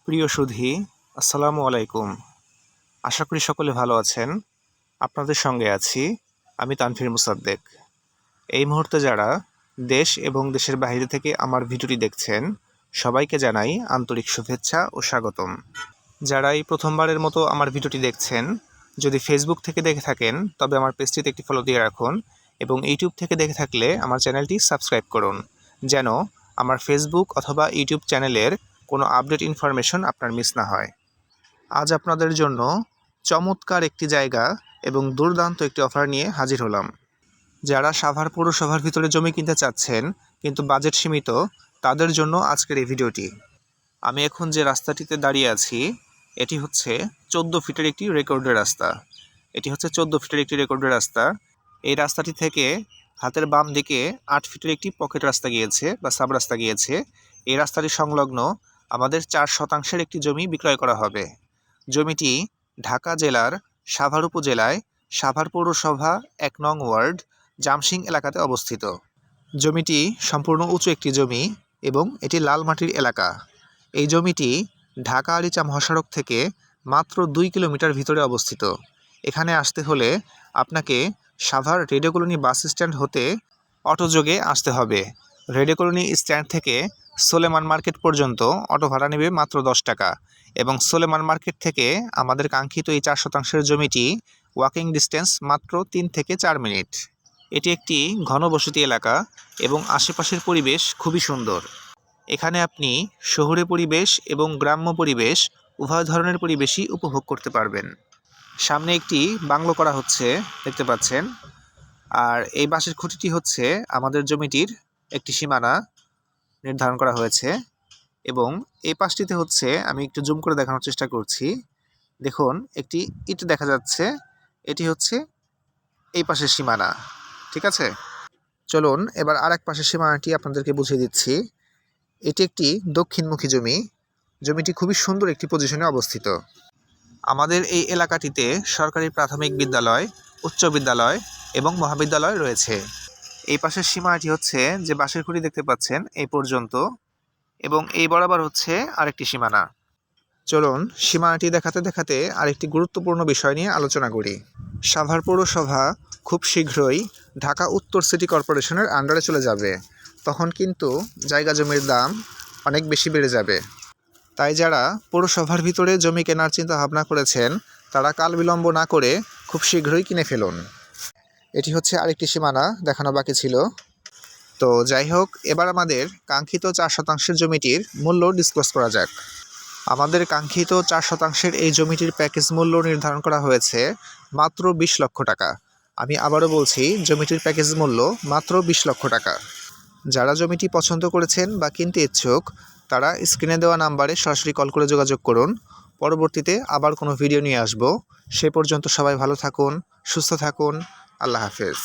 প্রিয় সুধী, আসসালামু আলাইকুম। আশা করি সকলে ভালো আছেন। আপনাদের সঙ্গে আছি আমি তানভীর মুসাদ্দেক। এই মুহূর্তে যারা দেশ এবং দেশের বাইরে থেকে আমার ভিডিওটি দেখছেন, সবাইকে জানাই আন্তরিক শুভেচ্ছা ও স্বাগতম। যারা এই প্রথমবারের মতো আমার ভিডিওটি দেখছেন, যদি ফেসবুক থেকে দেখে থাকেন তবে আমার পেজটিতে একটি ফলো দিয়ে রাখুন এবং ইউটিউব থেকে দেখে থাকলে আমার চ্যানেলটি সাবস্ক্রাইব করুন, যেন আমার ফেসবুক অথবা ইউটিউব চ্যানেলের কোনো আপডেট ইনফরমেশন আপনার মিস না হয়। আজ আপনাদের জন্য চমৎকার একটি জায়গা এবং দুর্দান্ত একটি অফার নিয়ে হাজির হলাম। যারা সাভার পৌরসভার ভিতরে জমি কিনতে চাচ্ছেন কিন্তু বাজেট সীমিত, তাদের জন্য আজকের এই ভিডিওটি। আমি এখন যে রাস্তাটিতে দাঁড়িয়ে আছি, এটি হচ্ছে 14 ফিটের একটি রেকর্ডের রাস্তা। এই রাস্তাটি থেকে হাতের বাম দিকে 8 ফিটের একটি পকেট রাস্তা গিয়েছে বা সাব রাস্তা গিয়েছে। এই রাস্তাটি সংলগ্ন আমাদের 4 শতাংশের একটি জমি বিক্রয় করা হবে। জমিটি ঢাকা জেলার সাভার উপজেলায় সাভার পৌরসভা 1 নং ওয়ার্ড জামসিং এলাকাতে অবস্থিত। জমিটি সম্পূর্ণ উঁচু একটি জমি এবং এটি লাল মাটির এলাকা। এই জমিটি ঢাকা আরিচা মহাসড়ক থেকে মাত্র 2 কিলোমিটার ভিতরে অবস্থিত। এখানে আসতে হলে আপনাকে Savar radio colony bus stand হতে অটোযোগে আসতে হবে। রেডিও কলোনি স্ট্যান্ড থেকে সোলেমান মার্কেট পর্যন্ত অটো ভাড়া নেবে মাত্র 10 টাকা এবং সোলেমান মার্কেট থেকে আমাদের কাঙ্ক্ষিত এই 4 শতাংশের জমিটি ওয়াকিং ডিস্টেন্স মাত্র 3 থেকে 4 মিনিট। এটি একটি ঘনবসতি এলাকা এবং আশেপাশের পরিবেশ খুবই সুন্দর। এখানে আপনি শহুরে পরিবেশ এবং গ্রাম্য পরিবেশ উভয় ধরনের পরিবেশই উপভোগ করতে পারবেন। সামনে একটি বাংলো করা হচ্ছে, দেখতে পাচ্ছেন। আর এই বাঁশের খুঁটিটি হচ্ছে আমাদের জমিটির একটি সীমানা নির্ধারণ করা হয়েছে এবং এই পাশটিতে হচ্ছে, আমি একটু জুম করে দেখানোর চেষ্টা করছি। দেখুন, একটি ইট দেখা যাচ্ছে, এটি হচ্ছে এই পাশের সীমানা। ঠিক আছে, চলুন এবার আরেক পাশের সীমানাটি আপনাদেরকে বুঝিয়ে দিচ্ছি। এটি একটি দক্ষিণমুখী জমি। জমিটি খুবই সুন্দর একটি পজিশনে অবস্থিত। আমাদের এই এলাকাটিতে সরকারি প্রাথমিক বিদ্যালয়, উচ্চ বিদ্যালয় এবং মহাবিদ্যালয় রয়েছে। এই পাশের সীমানাটি হচ্ছে যে বাঁশের খুঁটি দেখতে পাচ্ছেন এই পর্যন্ত এবং এই বরাবর হচ্ছে আরেকটি সীমানা। চলুন সীমানাটি দেখাতে দেখাতে আরেকটি গুরুত্বপূর্ণ বিষয় নিয়ে আলোচনা করি। সাভার পৌরসভা খুব শীঘ্রই ঢাকা উত্তর সিটি কর্পোরেশনের আন্ডারে চলে যাবে। তখন কিন্তু জায়গা জমির দাম অনেক বেশি বেড়ে যাবে। তাই যারা পৌরসভার ভিতরে জমি কেনার চিন্তা ভাবনা করেছেন, তারা কাল বিলম্ব না করে খুব শীঘ্রই কিনে ফেলুন। এটি হচ্ছে আরেকটি সীমানা দেখানো বাকি ছিল। তো যাই হোক, এবার আমাদের কাঙ্ক্ষিত 4 শতাংশের জমিটির মূল্য ডিসক্লোজ করা যাক। আমাদের কাঙ্ক্ষিত 4 শতাংশের এই জমিটির প্যাকেজ মূল্য নির্ধারণ করা হয়েছে মাত্র 20 লক্ষ টাকা। আমি আবারও বলছি, জমিটির প্যাকেজ মূল্য মাত্র 20 লক্ষ টাকা। যারা জমিটি পছন্দ করেছেন বা কিনতে ইচ্ছুক, তারা স্ক্রিনে দেওয়া নাম্বারে সরাসরি কল করে যোগাযোগ করুন। পরবর্তীতে আবার কোনো ভিডিও নিয়ে আসব। সে পর্যন্ত সবাই ভালো থাকুন, সুস্থ থাকুন। আল্লাহ হাফেজ।